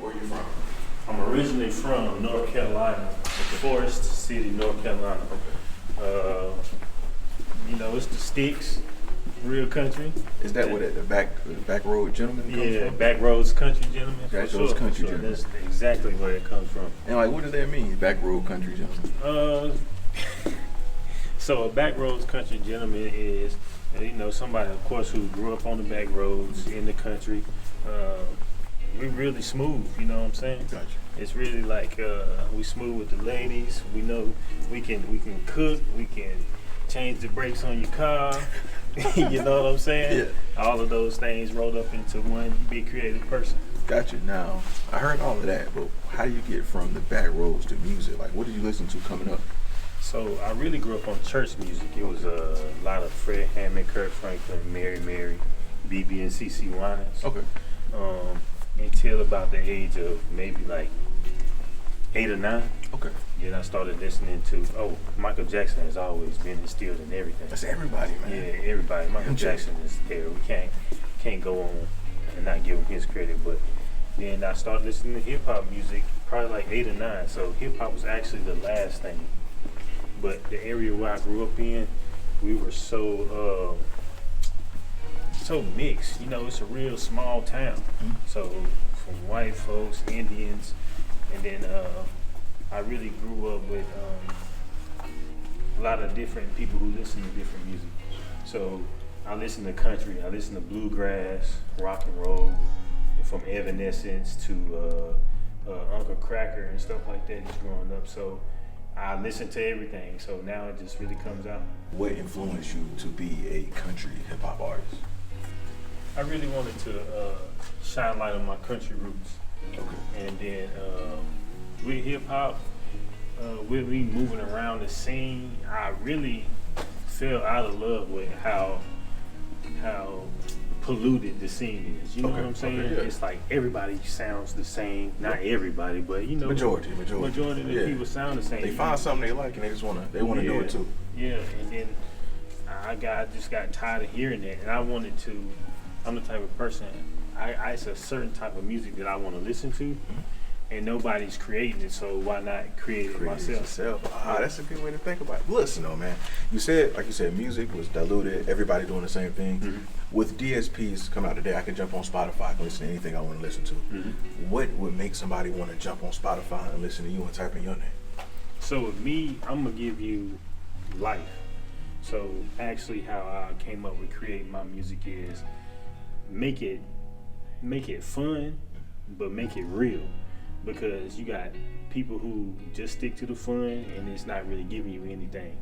Where you from? I'm originally from North Carolina, Forest City, North Carolina. You know, it's the sticks, real country. Is that where the backroad gentleman comes Yeah, from? Backroads country gentleman. Backroads country gentleman. That's exactly where it comes from. And like, what does that mean, backroad country gentleman? So a backroads country gentleman is, you know, somebody, of course, who grew up on the back roads in the country. We're really smooth, you know what I'm saying? Gotcha. It's really like we smooth with the ladies. We know we can cook. We can change the brakes on your car. You know what I'm saying? Yeah. All of those things rolled up into one big creative person. Gotcha. Now, I heard all of that, but how do you get from the back roads to music? Like, what did you listen to coming up? So I really grew up on church music. It was a lot of Fred Hammond, Kirk Franklin, Mary, BB and CC Winans. Okay. Until about the age of maybe like 8 or 9. Okay. Then I started listening to, Michael Jackson has always been instilled in everything. That's everybody, man. Yeah, everybody. Michael Jackson is there. We can't go on and not give him his credit. But then I started listening to hip hop music probably like 8 or 9. So hip hop was actually the last thing. But the area where I grew up in, we were so mixed. You know, it's a real small town. Mm-hmm. So from white folks, Indians, and then I really grew up with a lot of different people who listen to different music. So I listen to country, I listen to bluegrass, rock and roll, and from Evanescence to Uncle Cracker and stuff like that just growing up. So I listen to everything. So now it just really comes out. What influenced you to be a country hip hop artist? I really wanted to shine light on my country roots. Okay. And then with hip hop, with me moving around the scene, I really fell out of love with how polluted the scene is. You know what I'm saying? Okay, yeah. It's like everybody sounds the same. Not everybody, but you know, Majority of the people sound the same. They find something they like and they just wanna do it too. Yeah, and then I just got tired of hearing that, and I wanted to. I'm the type of person. It's a certain type of music that I want to listen to, and nobody's creating it, so why not create it myself? That's a good way to think about it. Listen, though, man. Like you said, music was diluted. Everybody doing the same thing. Mm-hmm. With DSPs come out today, I can jump on Spotify and listen to anything I want to listen to. Mm-hmm. What would make somebody want to jump on Spotify and listen to you and type in your name? So with me, I'm gonna give you life. So actually, how I came up with creating my music is make it fun, but make it real, because you got people who just stick to the fun and it's not really giving you anything,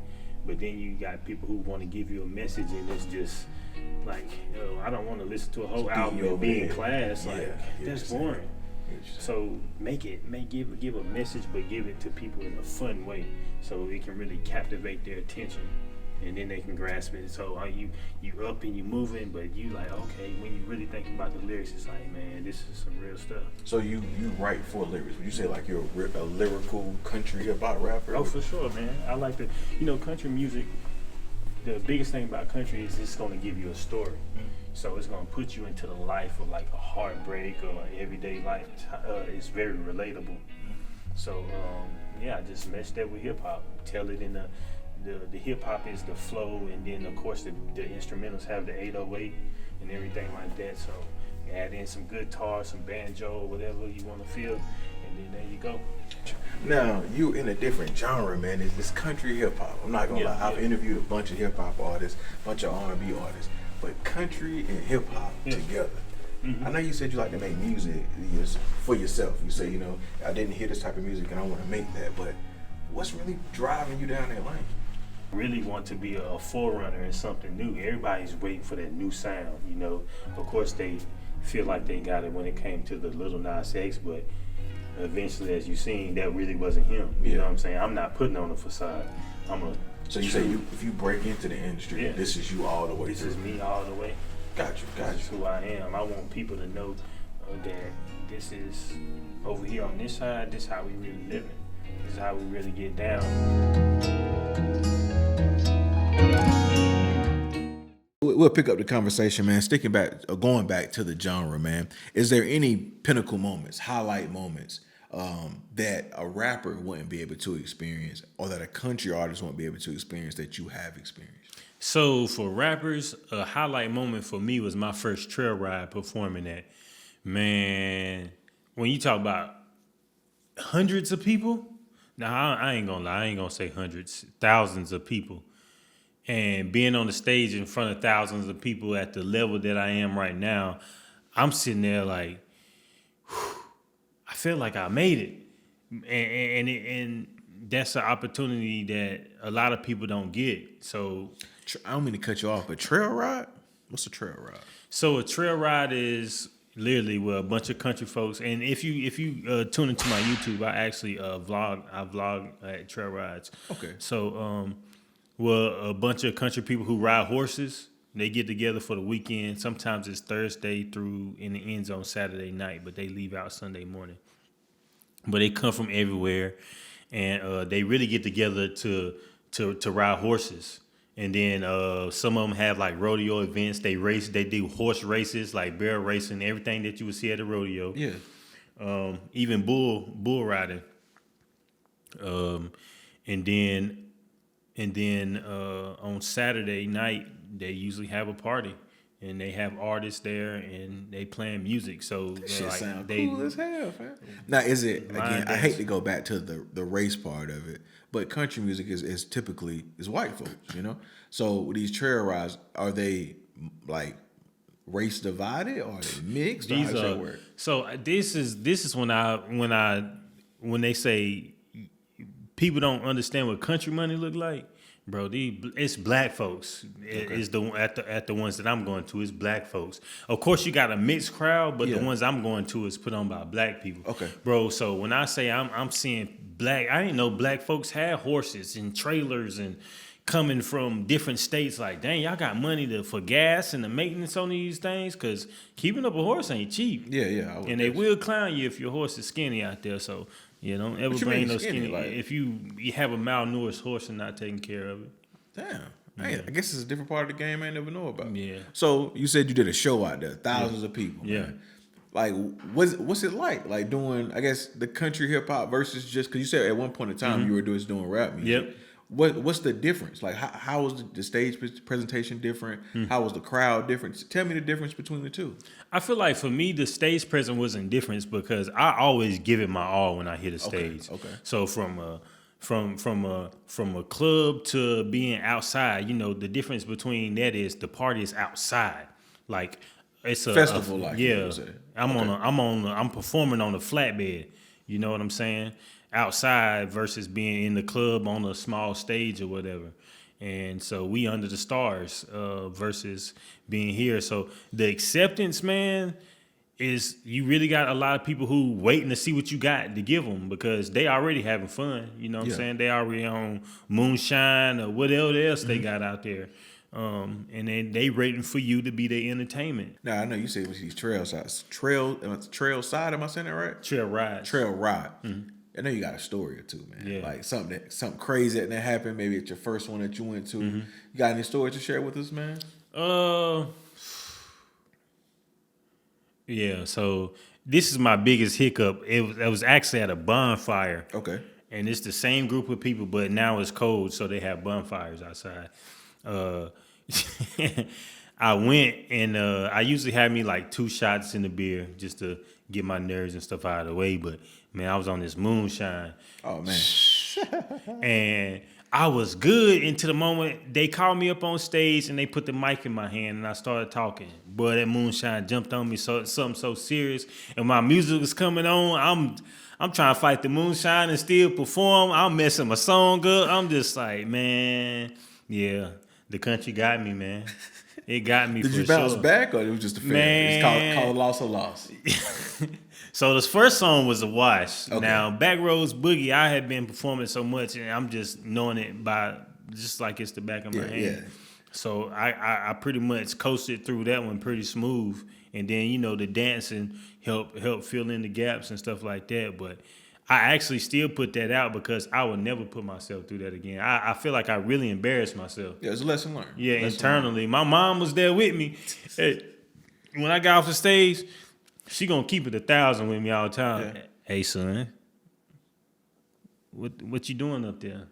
but then you got people who want to give you a message and it's just like, I don't want to listen to a whole album and be in class. That's boring. So give a message, but give it to people in a fun way so it can really captivate their attention. And then they can grasp it. So you up and you moving, but you like, okay, when you really think about the lyrics, it's like, man, this is some real stuff. So you write for lyrics. Would you say like you're a lyrical country hip hop rapper? Oh, for sure, man. I like country music. The biggest thing about country is it's going to give you a story. Mm-hmm. So it's going to put you into the life of like a heartbreak or everyday life. It's very relatable. Mm-hmm. So I just meshed that with hip hop. Tell it in the hip hop is the flow, and then of course the instrumentals have the 808 and everything like that. So you add in some guitar, some banjo, whatever you want to feel, and then there you go. Now you in a different genre, man. It's country hip hop. I'm not gonna lie. I've interviewed a bunch of hip hop artists, a bunch of R&B artists, but country and hip hop together. Mm-hmm. I know you said you like to make music for yourself. You say, I didn't hear this type of music and I want to make that, but what's really driving you down that lane? Really want to be a forerunner in something new. Everybody's waiting for that new sound, Of course, they feel like they got it when it came to the Lil Nas X, but eventually, as you've seen, that really wasn't him. You know what I'm saying? I'm not putting on a facade. So you say if you break into the industry, this is you all the way. This is me all the way. Got you. This is who I am. I want people to know that this is over here on this side. This is how we really living. This is how we really get down. we'll pick up the conversation, man. Sticking back, or going back to the genre, man. Is there any pinnacle moments, highlight moments that a rapper wouldn't be able to experience, or that a country artist won't be able to experience that you have experienced? So for rappers, a highlight moment for me was my first trail ride performing at. Man, when you talk about hundreds of people, now I ain't gonna lie, I ain't gonna say hundreds, thousands of people. And being on the stage in front of thousands of people at the level that I am right now, I'm sitting there like, whew, I feel like I made it. And that's an opportunity that a lot of people don't get. So I don't mean to cut you off, but trail ride? What's a trail ride? So a trail ride is literally where a bunch of country folks, and if you tune into my YouTube, I actually vlog at trail rides. Okay. So well, a bunch of country people who ride horses, they get together for the weekend. Sometimes it's Thursday through in the end zone Saturday night, but they leave out Sunday morning. But they come from everywhere, and they really get together to ride horses. And then some of them have like rodeo events. They race. They do horse races, like barrel racing, everything that you would see at a rodeo. Yeah. Even bull riding. And then on Saturday night they usually have a party, and they have artists there, and they playing music. So that shit like, sound cool as hell, man. Now, is it again? I hate to go back to the race part of it, but country music is typically white folks, you know. So these trail rides, are they like race divided, or are they mixed? These how does that work? So this is when they say people don't understand what country money look like. Bro, it's black folks. Okay. Is at the ones that I'm going to is black folks. Of course, you got a mixed crowd, but the ones I'm going to is put on by black people. Okay, bro. So when I say I'm seeing black, I didn't know black folks had horses and trailers and coming from different states. Like, dang, y'all got money for gas and the maintenance on these things, because keeping up a horse ain't cheap. Yeah. And they will clown you if your horse is skinny out there. So. You don't ever bring no skinny. Like, if you have a malnourished horse and not taking care of it. Damn. I guess it's a different part of the game I never know about. Yeah. So you said you did a show out there, thousands of people. Yeah. Man. Like, what's it like doing, I guess, the country hip hop versus just, because you said at one point in time you were doing rap music. Yep. What's the difference? Like, how was the stage presentation different? How was the crowd different? Tell me the difference between the two. I feel like for me, the stage presence wasn't different because I always give it my all when I hit a stage. Okay. So from a club to being outside, you know, the difference between that is the party is outside. Like, it's a festival, like yeah. I'm performing on a flatbed. You know what I'm saying? Outside versus being in the club on a small stage or whatever. And so we under the stars versus being here. So the acceptance, man, is you really got a lot of people who waiting to see what you got to give them, because they already having fun. You know what I'm saying? They already on moonshine or whatever else they got out there. And then they waiting for you to be their entertainment. Now, I know you say it was these trail sides. Trail side, am I saying that right? Trail ride. Mm-hmm. I know you got a story or two, man. Yeah. Like something crazy that happened. Maybe it's your first one that you went to. You got any stories to share with us, man? Yeah. So this is my biggest hiccup. It was actually at a bonfire. Okay. And it's the same group of people, but now it's cold, so they have bonfires outside. I went and I usually have me like 2 shots in the beer just to get my nerves and stuff out of the way, but man, I was on this moonshine. Oh man. And I was good until the moment they called me up on stage and they put the mic in my hand and I started talking. Boy, that moonshine jumped on me, something so serious. And my music was coming on. I'm trying to fight the moonshine and still perform. I'm messing my song up. I'm just like, man, yeah, the country got me, man. It got me. Did you bounce back, or it was just a fair? It's called loss or loss. So this first song was a wash. Okay. Now, Backroads Boogie, I had been performing so much, and I'm just knowing it by just like it's the back of my hand. Yeah. So I pretty much coasted through that one pretty smooth, and then the dancing help fill in the gaps and stuff like that. But I actually still put that out because I would never put myself through that again. I feel like I really embarrassed myself. Yeah, it's a lesson learned. Yeah, lesson internally. Learned. My mom was there with me. Hey, when I got off the stage, she gonna keep it 1,000 with me all the time. Yeah. Hey son, what you doing up there?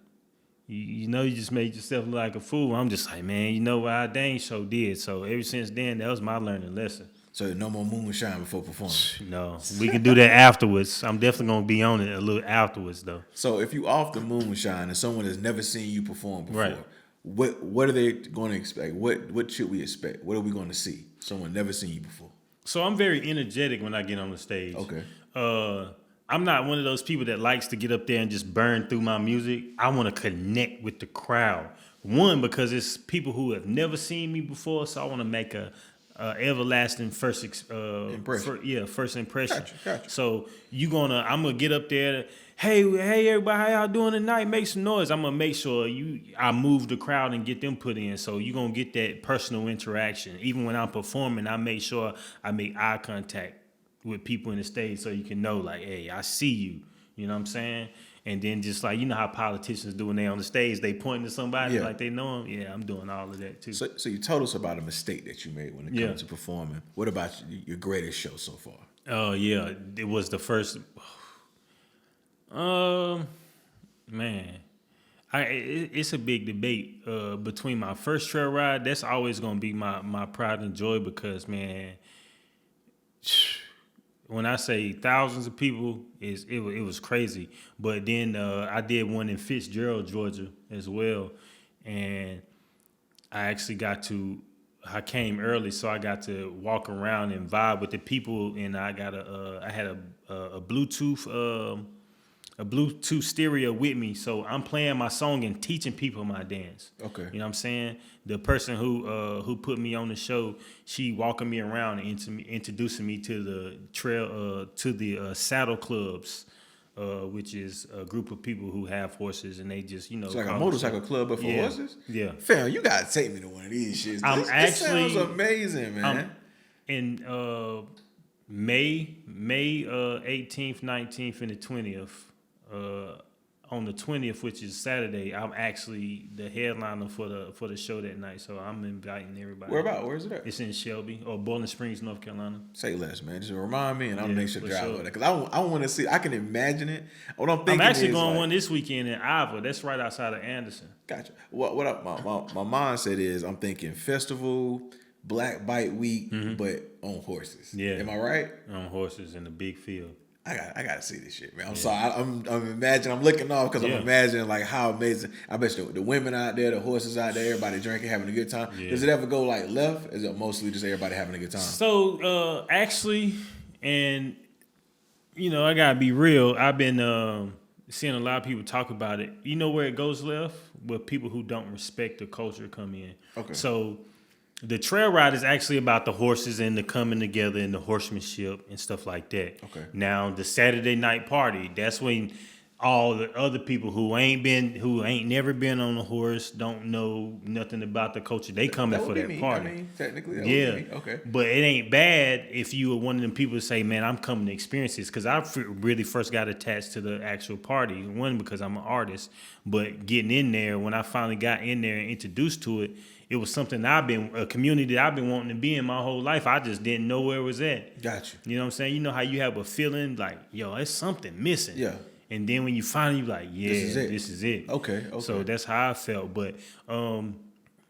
You know you just made yourself look like a fool. I'm just like, man, you know what I dang so did. So ever since then, that was my learning lesson. So no more moonshine before performing. No, we can do that afterwards. I'm definitely gonna be on it a little afterwards though. So if you off the moonshine and someone has never seen you perform before, Right. what are they going to expect? What should we expect? What are we going to see? Someone never seen you before. So I'm very energetic when I get on the stage. Okay. I'm not one of those people that likes to get up there and just burn through my music. I want to connect with the crowd. One, because it's people who have never seen me before, so I want to make a everlasting first impression. First impression. Gotcha. So I'm gonna get up there. Hey everybody, how y'all doing tonight? Make some noise. I'm gonna make sure I move the crowd and get them put in. So you gonna get that personal interaction. Even when I'm performing, I make sure I make eye contact with people in the stage so you can know, like, hey, I see you. You know what I'm saying? And then just like, you know how politicians do when they on the stage, they point to somebody like they know them. Yeah, I'm doing all of that too. So you told us about a mistake that you made when it comes to performing. What about your greatest show so far? Oh yeah, it was the first. Man, it's a big debate between my first trail ride. That's always gonna be my pride and joy because, man, when I say thousands of people, it was crazy. But then I did one in Fitzgerald, Georgia, as well, and I came early, so I got to walk around and vibe with the people, and I had a Bluetooth stereo with me, so I'm playing my song and teaching people my dance. Okay. You know what I'm saying? The person who put me on the show, she walking me around and introducing me to the trail to the saddle clubs, which is a group of people who have horses and they just, it's like a motorcycle club but for horses. Yeah. Fam, you gotta take me to one of these shits. This sounds amazing, man. In May 18th, 19th, and the 20th. On the 20th, which is Saturday, I'm actually the headliner for the show that night. So I'm inviting everybody. Where about? Where is it at? It's in Shelby or Bowling Springs, North Carolina. Say less, man. Just remind me, and I'll make sure to drive over there because I want to see. I can imagine it. What I'm thinking. I'm actually going one this weekend in Ivor. That's right outside of Anderson. Gotcha. What my mindset is, I'm thinking festival, Black Bike Week, but on horses. Yeah. Am I right? On horses in the big field. I gotta see this shit, man. I'm sorry. I'm imagining. I'm looking off because I'm imagining like how amazing. I bet you the women out there, the horses out there, everybody drinking, having a good time. Yeah. Does it ever go like left? Is it mostly just everybody having a good time? So actually, and you know, I gotta be real. I've been seeing a lot of people talk about it. You know where it goes left? Where people who don't respect the culture come in. Okay. So the trail ride is actually about the horses and the coming together and the horsemanship and stuff like that. Okay. Now the Saturday night party, that's when all the other people who ain't never been on a horse, don't know nothing about the culture, they coming for that party. I mean, technically, that yeah. would be me. Okay. But it ain't bad if you were one of them people to say, man, I'm coming to experience this. Because I really first got attached to the actual party. One, because I'm an artist. But getting in there, when I finally got in there and introduced to it, it was something a community that I've been wanting to be in my whole life. I just didn't know where it was at. Gotcha. You know what I'm saying? You know how you have a feeling like, yo, there's something missing. Yeah. And then when you finally like, yeah, this is it. Okay. So that's how I felt. But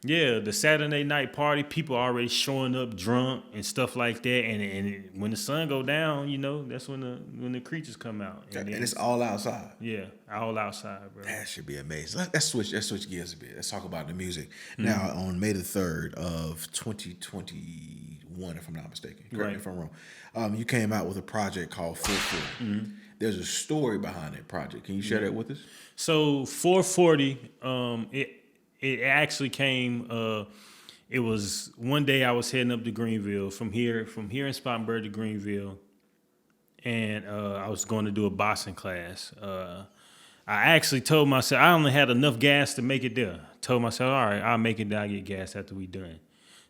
yeah, the Saturday night party, people already showing up drunk and stuff like that. And when the sun go down, you know, that's when the creatures come out. And it's all outside. Yeah, all outside, bro. That should be amazing. Let's switch gears a bit. Let's talk about the music. Now, on May the 3rd of 2021, if I'm not mistaken, correct me if I'm wrong, you came out with a project called 440. There's a story behind that project. Can you share that with us? So 440, it actually came. It was one day I was heading up to Greenville from here in Spartanburg to Greenville, and I was going to do a boxing class. I actually told myself I only had enough gas to make it there. Told myself, all right, I'll make it there. I get gas after we done.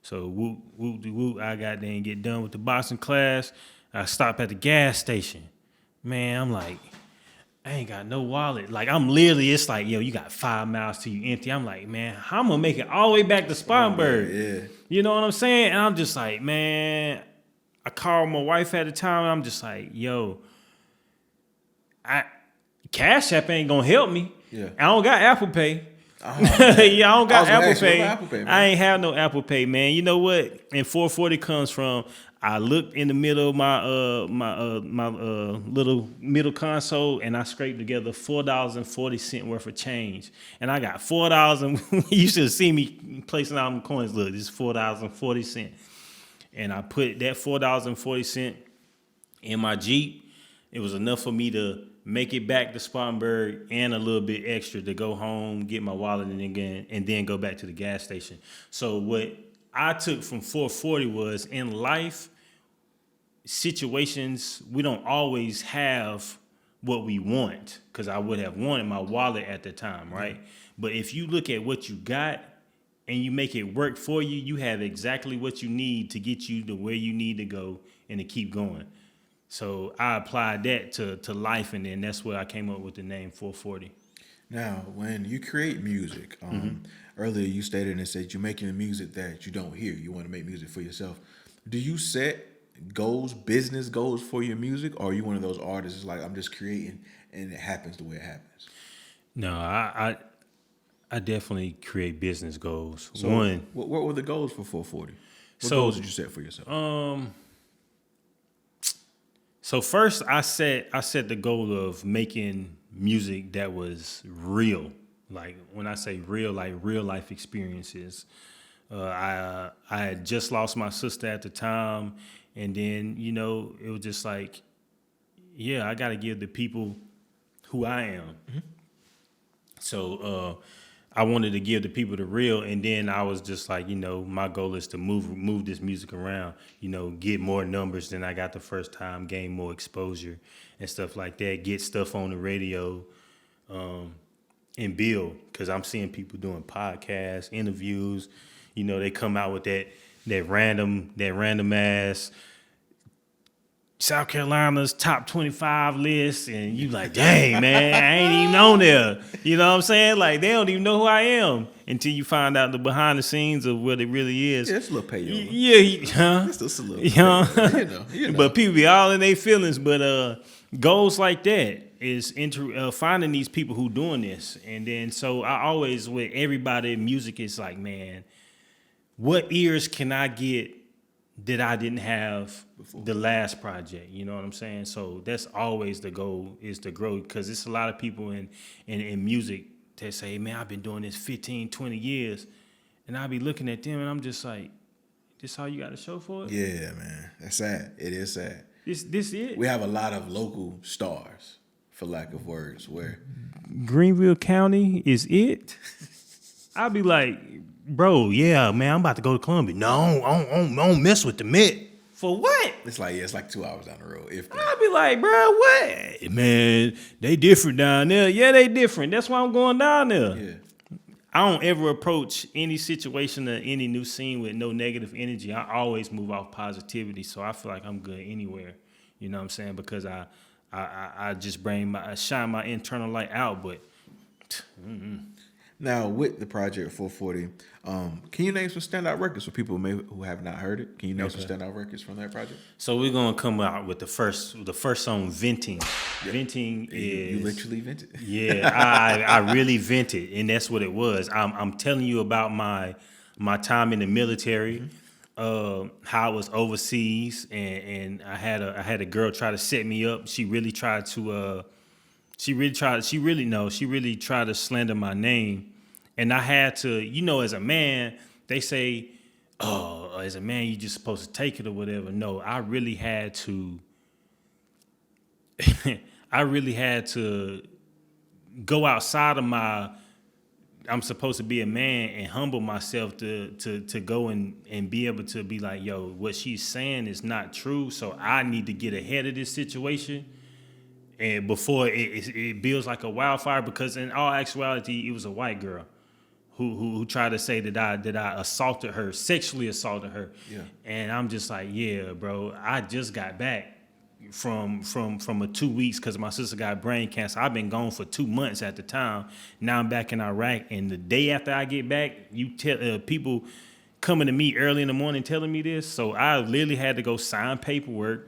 So whoop, I got there and get done with the boxing class. I stopped at the gas station. Man, I'm like, I ain't got no wallet. Like I'm literally, it's like, yo, you got 5 miles till you empty. I'm like, man, how I'm gonna make it all the way back to Spartanburg? Yeah. You know what I'm saying? And I'm just like, man, I called my wife at the time and I'm just like, yo, Cash App ain't gonna help me. Yeah. I don't got Apple Pay. Oh, yeah, I don't got Apple Pay. Apple Pay, man. I ain't have no Apple Pay, man. You know what? And 440 comes from. I looked in the middle of my little middle console, and I scraped together $4.40 worth of change. And I got $4, and you should see me placing out them coins. Look, this is $4.40, and I put that $4.40 in my Jeep. It was enough for me to make it back to Spartanburg and a little bit extra to go home, get my wallet, and then go back to the gas station. So what I took from 440 was, in life situations, we don't always have what we want, because I would have wanted my wallet at the time, right? Mm-hmm. But if you look at what you got and you make it work for you, you have exactly what you need to get you to where you need to go and to keep going. So I applied that to life, and then that's where I came up with the name 440. Now, when you create music, earlier you stated and said you're making the music that you don't hear. You want to make music for yourself. Do you set goals, business goals for your music, or are you one of those artists that's like, I'm just creating and it happens the way it happens? No, I definitely create business goals. So what were the goals for 440? What goals did you set for yourself? So first, I set the goal of making music that was real. Like when I say real, like real life experiences. I had just lost my sister at the time, and then it was just like, yeah, I got to give the people who I am. Mm-hmm. So I wanted to give the people the real, and then I was just like, my goal is to move this music around, get more numbers than I got the first time, gain more exposure and stuff like that, get stuff on the radio, and build, because I'm seeing people doing podcasts, interviews, they come out with that random ass South Carolina's top 25 list, and you like, dang, man, I ain't even on there. You know what I'm saying? Like, they don't even know who I am until you find out the behind the scenes of what it really is. Yeah, it's a little payola. Yeah, It's just a little payola. You know. But people be all in their feelings. But goals like that is finding these people who doing this. And then, so I always, with everybody in music, it's like, man, what ears can I get that I didn't have before the last project? You know what I'm saying? So that's always the goal, is to grow, because it's a lot of people in music that say, man, I've been doing this 15, 20 years. And I'll be looking at them and I'm just like, this all you got to show for it? Yeah, man. That's sad. It is sad. This it? We have a lot of local stars, for lack of words, where Greenville County is it? I'll be like, bro, yeah, man, I'm about to go to Columbia. No, I don't mess with the Met. For what? It's like 2 hours down the road. I'll be like, bro, what? Man, they different down there. Yeah, they different. That's why I'm going down there. Yeah. I don't ever approach any situation or any new scene with no negative energy. I always move off positivity, so I feel like I'm good anywhere. You know what I'm saying? Because I just shine my internal light out, but. Now, with the project 440, can you name some standout records for people who have not heard it? Can you name some standout records from that project? So we're gonna come out with the first song, Venting. Yeah. Venting is, you literally vented. Yeah, I really vented, and that's what it was. I'm telling you about my time in the military, how I was overseas, and I had a girl try to set me up. She really tried to slander my name. And I had to, as a man, they say, oh, as a man, you're just supposed to take it or whatever. No, I really had to go outside of I'm supposed to be a man, and humble myself to go and be able to be like, yo, what she's saying is not true. So I need to get ahead of this situation. And before it builds like a wildfire, because in all actuality, it was a white girl who tried to say that I assaulted her, sexually assaulted her. Yeah. And I'm just like, yeah, bro, I just got back from a 2 weeks because my sister got brain cancer. I've been gone for 2 months at the time. Now I'm back in Iraq, and the day after I get back, you tell people coming to me early in the morning telling me this. So I literally had to go sign paperwork.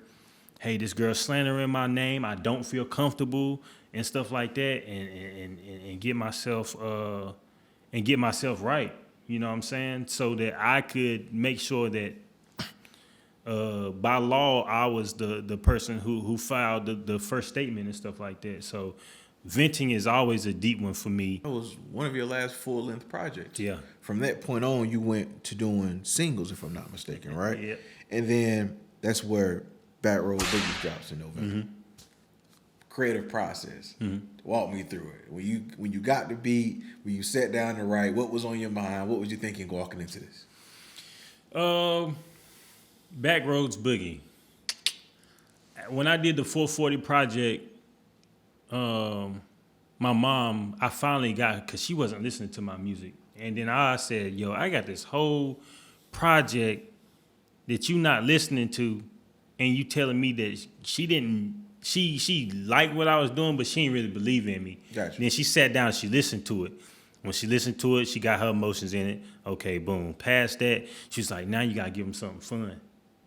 Hey, this girl slandering my name. I don't feel comfortable and stuff like that, and get myself right. You know what I'm saying? So that I could make sure that by law I was the person who filed the first statement and stuff like that. So venting is always a deep one for me. That was one of your last full-length projects. Yeah. From that point on, you went to doing singles, if I'm not mistaken, right? Yeah. And then that's where Backroads Boogie drops in November. Mm-hmm. Creative process. Mm-hmm. Walk me through it. When you got the beat, when you sat down to write, what was on your mind? What was you thinking walking into this? Backroads Boogie. When I did the 440 project, my mom, I finally got, because she wasn't listening to my music. And then I said, yo, I got this whole project that you not listening to, and you telling me that she liked what I was doing, but she didn't really believe in me. Gotcha. Then she sat down, she listened to it. When she listened to it, she got her emotions in it. Okay, boom. Past that, she's like, now you gotta give them something fun.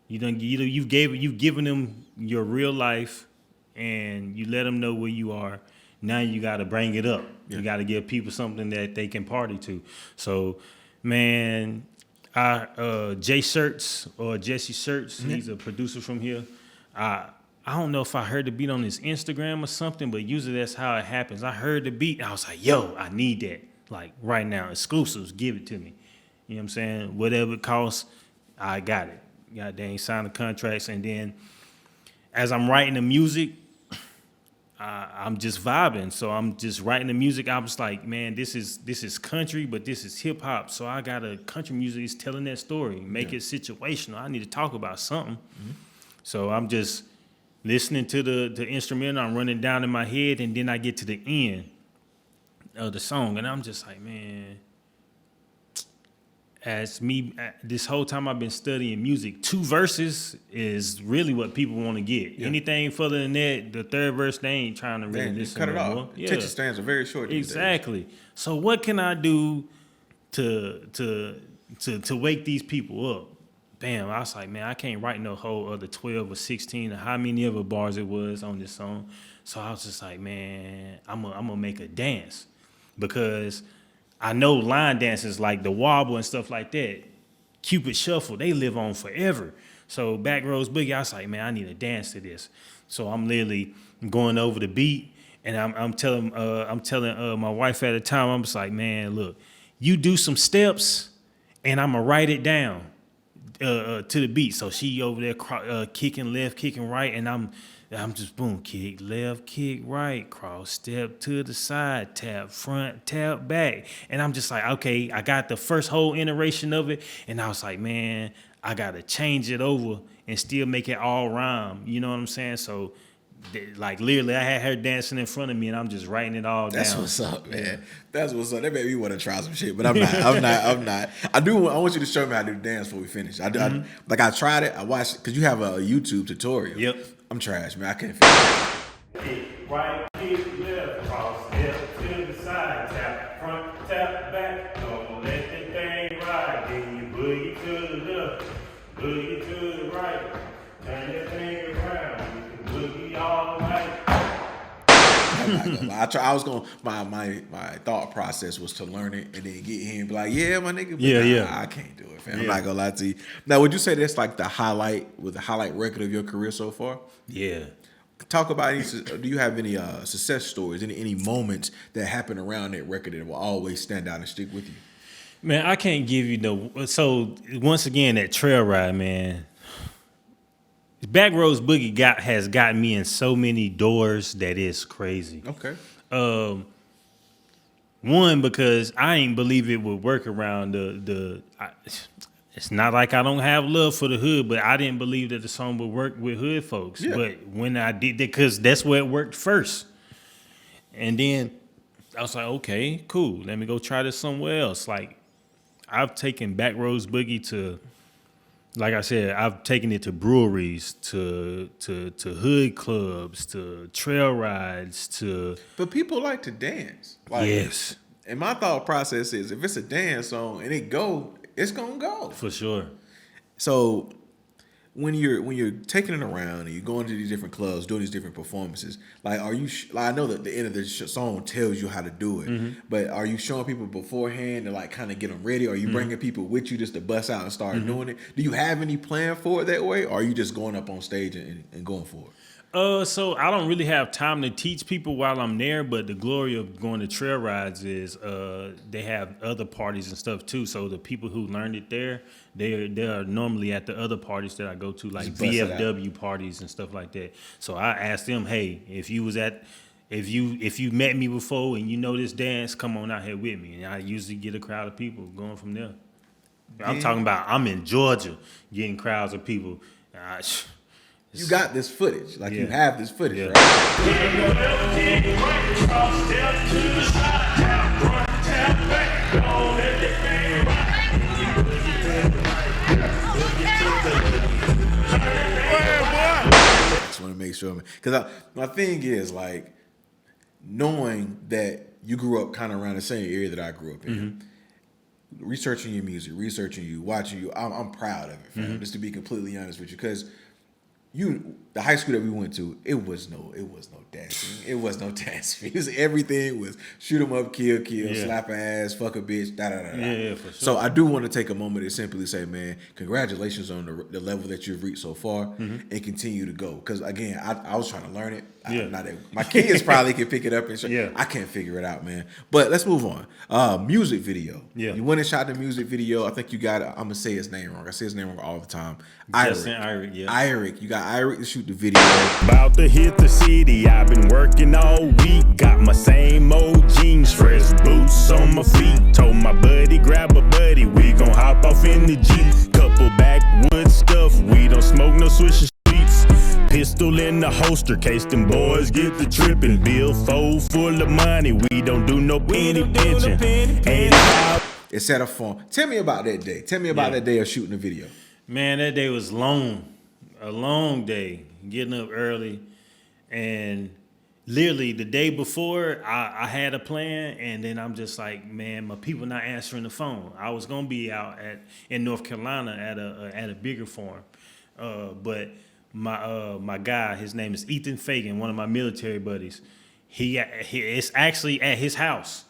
You've given them your real life, and you let them know where you are. Now you got to bring it up. Yeah. You got to give people something that they can party to. So, man, Jay Shirts or Jesse Shirts, he's a producer from here. I don't know if I heard the beat on his Instagram or something, but usually that's how it happens. I heard the beat, and I was like, yo, I need that. Like, right now, exclusives, give it to me. You know what I'm saying? Whatever it costs, I got it. God dang, sign the contracts, and then as I'm writing the music, I'm just vibing. So I'm just writing the music. I was like, man, this is country, but this is hip hop. So I got a country music is telling that story. Make it situational. I need to talk about something. Mm-hmm. So I'm just listening to the instrumental. I'm running down in my head, and then I get to the end of the song, and I'm just like, man. As me, this whole time I've been studying music, 2 verses is really what people want to get. Yeah. Anything further than that, the third verse, they ain't trying to really listen. Cut it off. Yeah. Attention stands are very short. Exactly. So what can I do to wake these people up? Bam! I was like, man, I can't write no whole other 12 or 16 or how many other bars it was on this song. So I was just like, man, I'm gonna make a dance because I know line dances like the wobble and stuff like that, Cupid Shuffle, they live on forever. So Backroads Boogie, I was like, man, I need to dance to this. So I'm literally going over the beat, and I'm telling my wife at the time, I'm just like, man, look, you do some steps, and I'm gonna write it down to the beat. So she over there kicking left, kicking right, and I'm just boom, kick left, kick right, cross step to the side, tap front, tap back. And I'm just like, okay, I got the first whole iteration of it. And I was like, man, I got to change it over and still make it all rhyme. You know what I'm saying? So, like, literally, I had her dancing in front of me, and I'm just writing it all down. That's what's up, man. That's what's up. That made me want to try some shit, but I'm not. I want you to show me how to do the dance before we finish. I tried it. I watched, because you have a YouTube tutorial. Yep. I'm trash, man. I can't figure it out. Kick right, kick left, cross step to the side, tap front, tap back. Don't let the thing ride. Then you boogie to the left, boogie to the right. Turn your thing around. You can boogie all night. I was going. My thought process was to learn it and then get here and be like, yeah, my nigga. But I can't do it, fam. Yeah. I'm not gonna lie to you. Now, would you say that's like the highlight record of your career so far? Yeah. Talk about do you have any success stories, any moments that happened around that record that will always stand out and stick with you? Man, I can't give you so once again, that trail ride, man. Backroads Boogie has gotten me in so many doors that is crazy. Okay. One, because I ain't believe it would work around it's not like I don't have love for the hood, but I didn't believe that the song would work with hood folks. Yeah. But when I did that, because that's where it worked first. And then I was like, okay, cool. Let me go try this somewhere else. Like, I've taken Backroads Boogie like I said, I've taken it to breweries, to hood clubs, to trail rides, to. But people like to dance. Like, Yes. And my thought process is, if it's a dance song and it's gonna go For sure. So when you're taking it around and you're going to these different clubs, doing these different performances, like, are you? Like, I know that the end of the song tells you how to do it, but are you showing people beforehand to like kind of get them ready? Or are you bringing people with you just to bust out and start doing it? Do you have any plan for it that way, or are you just going up on stage and going for it? So I don't really have time to teach people while I'm there, but the glory of going to trail rides is they have other parties and stuff too. So the people who learned it there, they are normally at the other parties that I go to, like VFW parties and stuff like that. So I asked them, hey, if you met me before and you know this dance, come on out here with me. And I usually get a crowd of people going from there. I'm talking about I'm in Georgia getting crowds of people. You got this footage, like you have this footage, right? Just want to make sure, because my thing is like knowing that you grew up kind of around the same area that I grew up in. Researching your music, researching you, watching you, I'm proud of it, fam. Just to be completely honest with you, because the high school that we went to, it was no dancing. It was no dancing. Everything was shoot 'em up, kill, slap an ass, fuck a bitch, da da da. Yeah, for sure. So I do want to take a moment to simply say, man, congratulations on the level that you've reached so far, and continue to go. Because again, I was trying to learn it. My kids probably can pick it up and show. I can't figure it out, man. But let's move on. Music video. Yeah, you went and shot the music video. I think you got. I'm gonna say his name wrong. I say his name wrong all the time. Iric, yeah. Iric, you got Iric to shoot the video. About to hit the city, I've been working all week. Got my same old jeans, fresh boots on my feet. Told my buddy, grab a buddy, we gon' hop off in the Jeep. Couple backwoods stuff, we don't smoke no Swisher Sweets. Pistol in the holster, case them boys get the trippin'. Bill fold full of money, we don't do no penny pinching. It's at a farm. Tell me about that day. Tell me about that day of shooting the video. Man, that day was long. A long day. Getting up early. And literally the day before, I had a plan, and then I'm just like, man, my people not answering the phone. I was gonna be out in North Carolina at a bigger farm, but my guy, his name is Ethan Fagan, one of my military buddies. He it's actually at his house,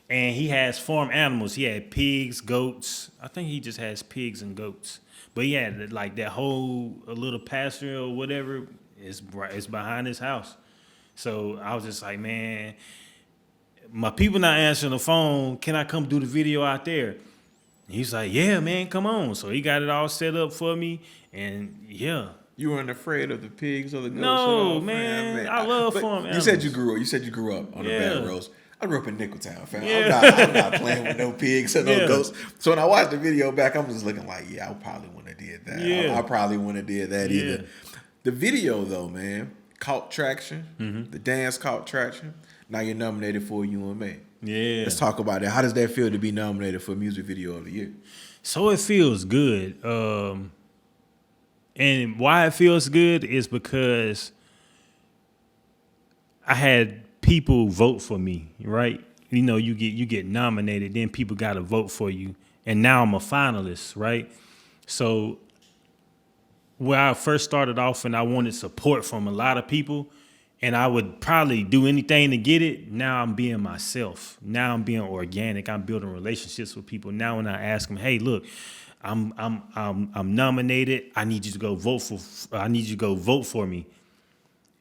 and he has farm animals. He had pigs, goats. I think he just has pigs and goats. But he had like that whole little pasture or whatever is behind his house. So I was just like, man, my people not answering the phone. Can I come do the video out there? He's like, yeah, man, come on. So he got it all set up for me, and yeah. You weren't afraid of the pigs or the goats? No, man. I love farm animals. You said you grew up on the Backroads. I grew up in Nickeltown, fam. I'm not playing with no pigs or no goats. So when I watched the video back, I'm just looking like, I probably wouldn't have did that. I probably wouldn't have did that either. The video, though, man, caught traction. The dance caught traction. Now you're nominated for a UMA. Yeah. Let's talk about that. How does that feel to be nominated for Music Video of the Year? So it feels good. And why it feels good is because I had people vote for me, right? You know, you get nominated, then people got to vote for you, and now I'm a finalist, right? So where I first started off and I wanted support from a lot of people, and I would probably do anything to get it, now I'm being myself. Now I'm being organic. I'm building relationships with people. Now when I ask them, hey, look, I'm nominated. I need you to go vote for me.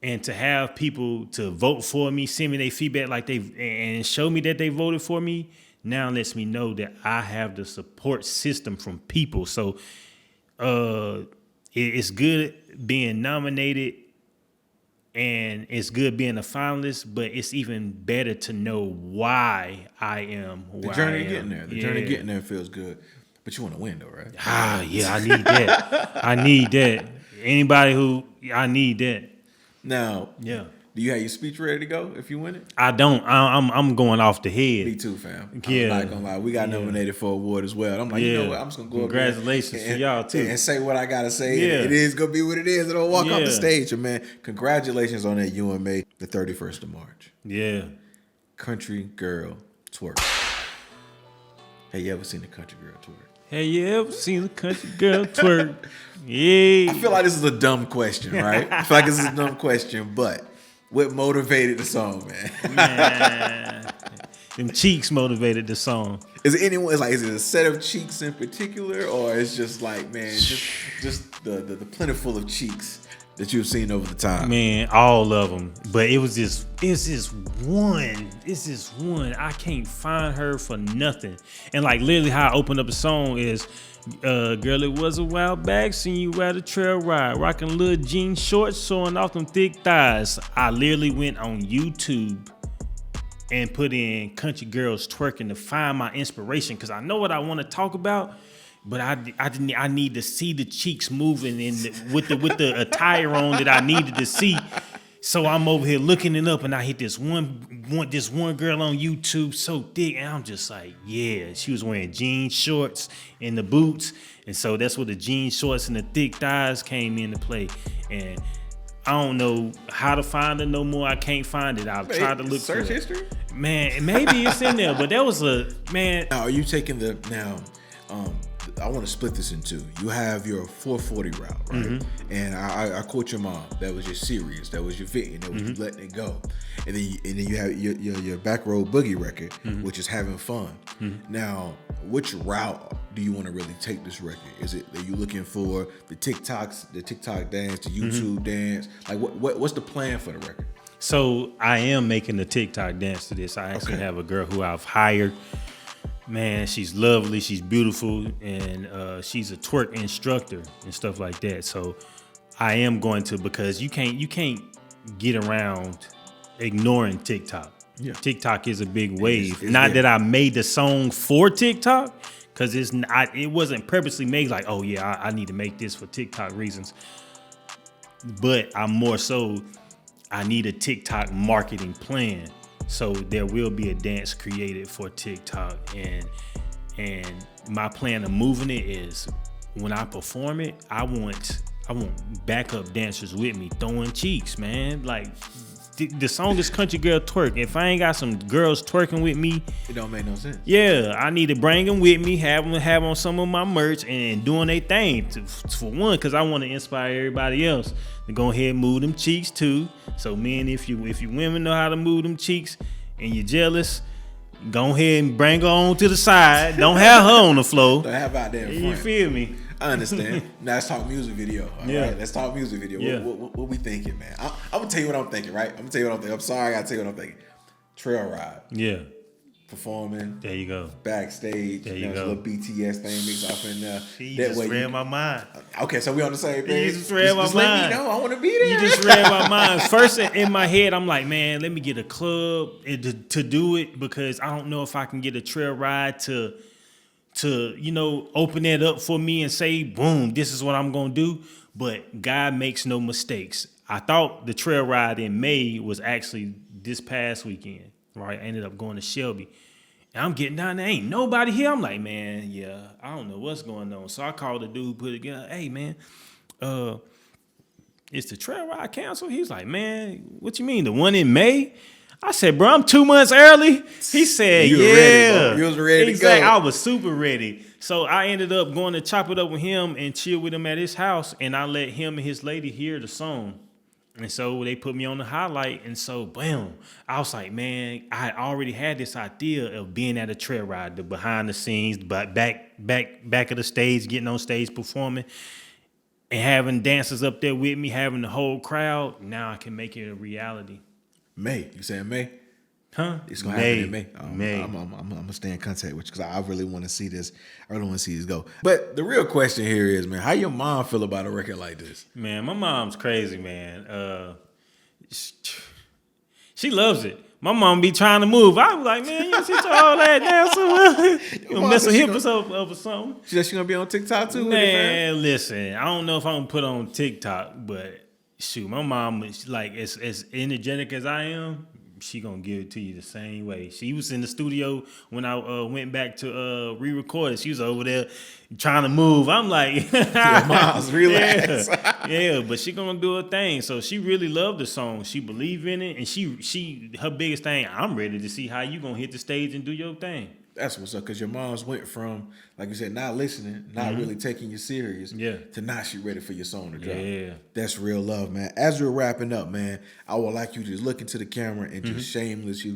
And to have people to vote for me, send me their feedback and show me that they voted for me, now lets me know that I have the support system from people. So it's good being nominated, and it's good being a finalist, but it's even better to know why I am where I am. The journey getting there. The journey getting there feels good. But you want to win, though, right? Yeah, I need that. I need that. I need that. Now, Do you have your speech ready to go if you win it? I don't. I'm going off the head. Me too, fam. Yeah. I'm not gonna lie. We got nominated for an award as well. I'm like, you know what? I'm just gonna go Congratulations up there to y'all too. and say what I gotta say. Yeah. It is gonna be what it is. And I'll walk off the stage. And man, congratulations on that UMA, the 31st of March. Yeah. Country Girl Twerk. Have you ever seen a country girl twerk? Have you ever seen a country girl twerk? Yeah. I feel like this is a dumb question, right? I feel like this is a dumb question, but what motivated the song, man? Them cheeks motivated the song. Is it a set of cheeks in particular, or it's just like, man, just the plentiful of cheeks that you've seen over the time? Man, all of them. But it's this one. I can't find her for nothing. And like literally how I opened up the song is, girl, it was a while back, seen you at a trail ride, rocking little jean shorts, showing off them thick thighs. I literally went on YouTube and put in country girls twerking to find my inspiration, because I know what I want to talk about, but I need to see the cheeks moving with the attire on that I needed to see. So I'm over here looking it up, and I hit this one girl on YouTube so thick, and I'm just like, yeah, she was wearing jean shorts and the boots, and so that's where the jean shorts and the thick thighs came into play. And I don't know how to find it no more. I can't find it. I've tried to look search for it. history. Man, maybe it's in there, but that was a man. Now, are you taking I want to split this in two. You have your 440 route, right? Mm-hmm. And I quote your mom. That was your serious. That was your venting. That was you letting it go. And then you have your Backroads Boogie record, which is having fun. Now, which route do you want to really take this record? Are you looking for the TikTok dance, the YouTube dance? Like what's the plan for the record? So I am making the TikTok dance to this. I actually have a girl who I've hired. Man, she's lovely, she's beautiful, and she's a twerk instructor and stuff like that. So I am going to, because you can't get around ignoring TikTok. Yeah. TikTok is a big wave. It's not that I made the song for TikTok, because it wasn't purposely made like, oh yeah, I need to make this for TikTok reasons. But I'm more so, I need a TikTok marketing plan. So there will be a dance created for TikTok, and my plan of moving it is, when I perform it, I want backup dancers with me throwing cheeks, man. Like the song is Country Girl Twerk. If I ain't got some girls twerking with me, it don't make no sense. Yeah, I need to bring them with me, have on some of my merch and doing their thing for one, because I want to inspire everybody else to go ahead and move them cheeks too. So men, if you women know how to move them cheeks and you're jealous, go ahead and bring her on to the side. Don't have her on the floor. Don't have out there in front. You feel me? I understand. Now let's talk music video. All right? Let's talk music video. Yeah. What we thinking, man? I'm gonna tell you what I'm thinking, right? I'm gonna tell you what I'm thinking. I'm sorry, I gotta tell you what I'm thinking. Trail ride. Yeah. Performing. There you go. Backstage. There you Little go. BTS thing mixed off in there. You just read my mind. Okay, so we on the same page. You just read my mind. Let me know. I want to be there. You just read my mind. First in my head, I'm like, man, let me get a club to do it, because I don't know if I can get a trail ride to open that up for me and say, boom, this is what I'm gonna do. But God makes no mistakes. I thought the trail ride in May was actually this past weekend. Right, I ended up going to Shelby, and I'm getting down there, ain't nobody here. I'm like, man, yeah, I don't know what's going on. So I called the dude, put it together. Hey, man, is the trail ride canceled? He's like, man, what you mean, the one in May? I said, bro, I'm 2 months early. He said, you yeah. You was ready to go. I was super ready. So I ended up going to chop it up with him and chill with him at his house, and I let him and his lady hear the song. And so they put me on the highlight, and so boom, I was like, man, I already had this idea of being at a trail ride, the behind the scenes, but back of the stage, getting on stage performing, and having dancers up there with me, having the whole crowd. Now I can make it a reality. May, you saying May? Huh? It's gonna happen in May. May. I'm gonna stay in contact with you, because I really want to see this. I really want to see this go. But the real question here is, man, how your mom feel about a record like this? Man, my mom's crazy, man. She loves it. My mom be trying to move. I was like, man, you sit all that down somewhere. You gonna mess her hips up or something. She gonna be on TikTok too? Man, listen, I don't know if I'm gonna put on TikTok, but shoot, my mom is like as energetic as I am. She gonna give it to you the same way. She was in the studio when I went back to re-record it. She was over there trying to move. I'm like, yeah, Miles, relax. yeah, but she gonna do her thing. So she really loved the song. She believed in it, and she her biggest thing. I'm ready to see how you gonna hit the stage and do your thing. That's what's up, because your mom's went from, like you said, not listening, not really taking you serious, to now she ready for your song to drop. Yeah. That's real love, man. As we're wrapping up, man, I would like you to just look into the camera and just shamelessly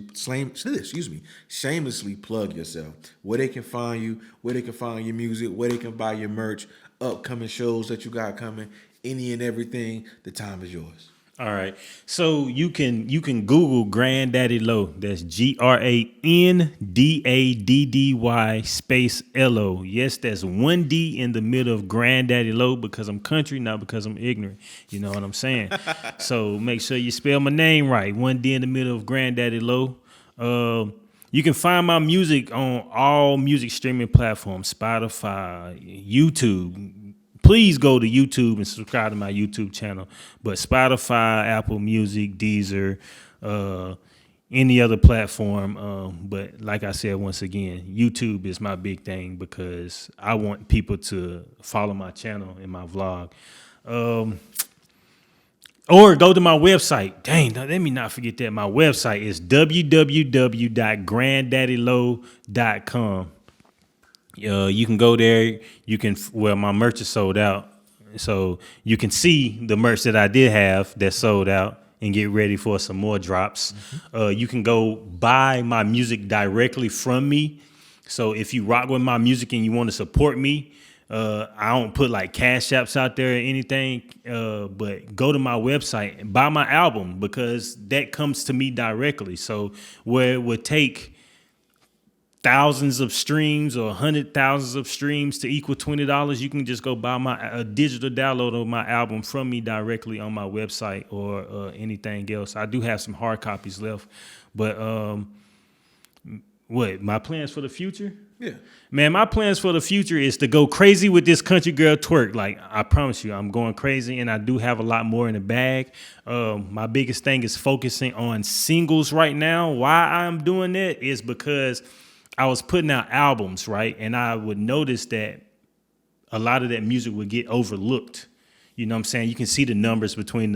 plug yourself. Where they can find you, where they can find your music, where they can buy your merch, upcoming shows that you got coming, any and everything. The time is yours. All right. So you can Google Grandaddy Lo. That's GRANDADDY space LO. Yes, that's one D in the middle of Grandaddy Lo because I'm country, not because I'm ignorant. You know what I'm saying? So make sure you spell my name right. One D in the middle of Grandaddy Lo. You can find my music on all music streaming platforms, Spotify, YouTube. Please go to YouTube and subscribe to my YouTube channel. But Spotify, Apple Music, Deezer, any other platform. But like I said, once again, YouTube is my big thing because I want people to follow my channel and my vlog. Or go to my website. Dang, let me not forget that. My website is www.granddaddylo.com. You can go there. My merch is sold out. So you can see the merch that I did have that sold out and get ready for some more drops. You can go buy my music directly from me. So if you rock with my music and you want to support me, I don't put like cash apps out there or anything, but go to my website and buy my album because that comes to me directly. So where it would take thousands of streams or 100,000s of streams to equal $20, you can just go buy a digital download of my album from me directly on my website or anything else. I do have some hard copies left, but what my plans for the future? Yeah, man, my plans for the future is to go crazy with this country girl twerk. Like I promise you, I'm going crazy, and I do have a lot more in the bag. My biggest thing is focusing on singles right now. Why I'm doing that is because I was putting out albums, right? And I would notice that a lot of that music would get overlooked. You know what I'm saying? You can see the numbers between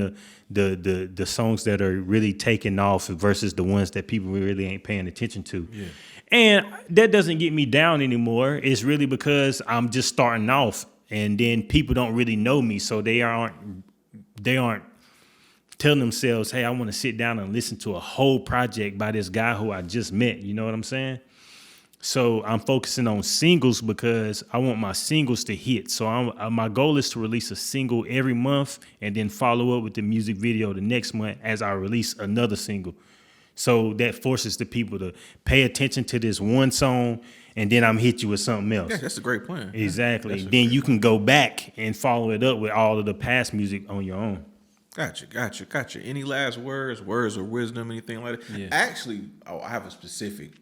the songs that are really taking off versus the ones that people really ain't paying attention to. Yeah. And that doesn't get me down anymore. It's really because I'm just starting off and then people don't really know me. So they aren't telling themselves, hey, I want to sit down and listen to a whole project by this guy who I just met. You know what I'm saying? So I'm focusing on singles because I want my singles to hit. So my goal is to release a single every month and then follow up with the music video the next month as I release another single. So that forces the people to pay attention to this one song and then I'm hit you with something else. Yeah, that's a great plan. Exactly. Then you can go back and follow it up with all of the past music on your own. Gotcha. Any last words of wisdom, anything like that? Yeah. Actually, I have a specific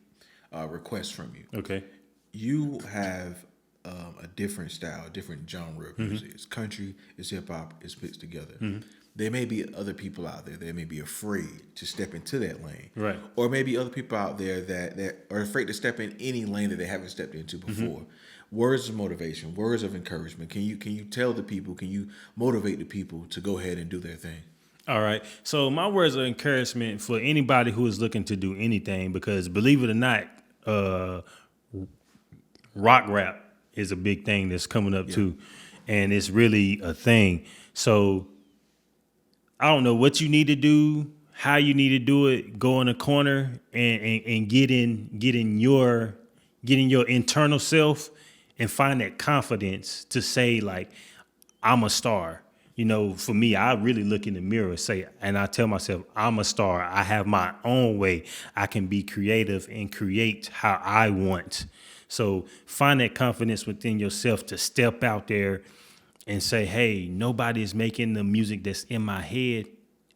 request from you. Okay. You have a different style, a different genre of music. It's country, it's hip hop, it's mixed together. There may be other people out there that may be afraid to step into that lane. Right. Or maybe other people out there that are afraid to step in any lane that they haven't stepped into before. Words of motivation, words of encouragement. Can you tell the people, can you motivate the people to go ahead and do their thing? All right. So my words of encouragement for anybody who is looking to do anything, because believe it or not, rock rap is a big thing that's coming up too. And it's really a thing. So I don't know what you need to do, how you need to do it. Go in a corner and get in your internal self and find that confidence to say, like, I'm a star. You know, for me, I really look in the mirror and I tell myself, I'm a star. I have my own way. I can be creative and create how I want. So find that confidence within yourself to step out there and say, hey, nobody is making the music that's in my head,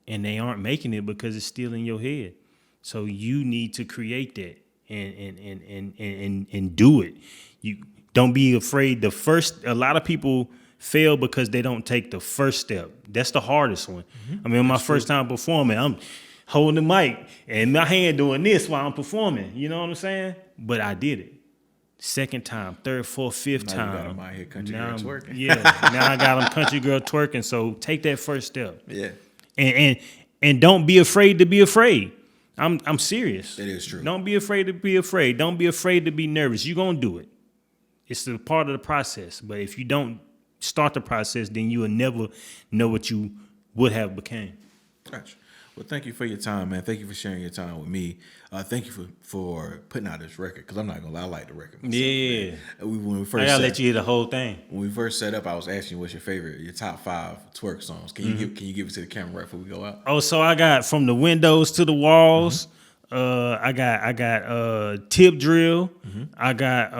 and they aren't making it because it's still in your head. So you need to create that and do it. You don't be afraid. A lot of people fail because they don't take the first step. That's the hardest one. I mean, my first time performing, I'm holding the mic and my hand doing this while I'm performing. You know what I'm saying? But I did it. Second time, third, fourth, fifth Now time. you got 'em out here country girl twerking. Yeah, now I got them country girl twerking. So take that first step. Yeah. And don't be afraid to be afraid. I'm serious. It is true. Don't be afraid to be afraid. Don't be afraid to be nervous. You're gonna do it. It's a part of the process. But if you don't start the process, then you will never know what you would have became. Gotcha. Well, thank you for your time, man. Thank you for sharing your time with me. Thank you for putting out this record, because I'm not gonna lie, I like the record myself, Yeah. man. When we first I gotta let you hear the whole thing. When we first set up, I was asking you what's your top 5 twerk songs. Can you give it to the camera right before we go out? Oh, so I got From the Windows to the Walls. I got Tip Drill. I got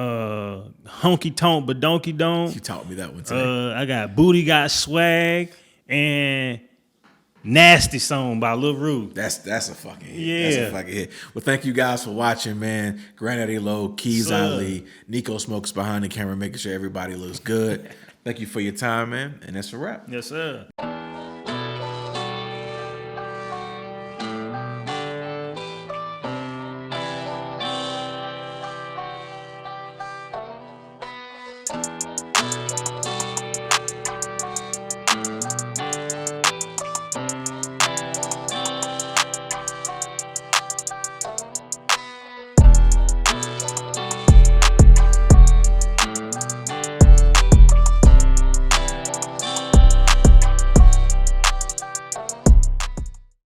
Honky Tonk but Donkey Donk. You taught me that one today. I got Booty Got Swag and Nasty Song by Lil Rude. That's a fucking hit. Yeah. That's a fucking hit. Well, thank you guys for watching, man. Grandaddy Lo, Keys Ali, Nico Smokes behind the camera, making sure everybody looks good. Thank you for your time, man. And that's a wrap. Yes, sir.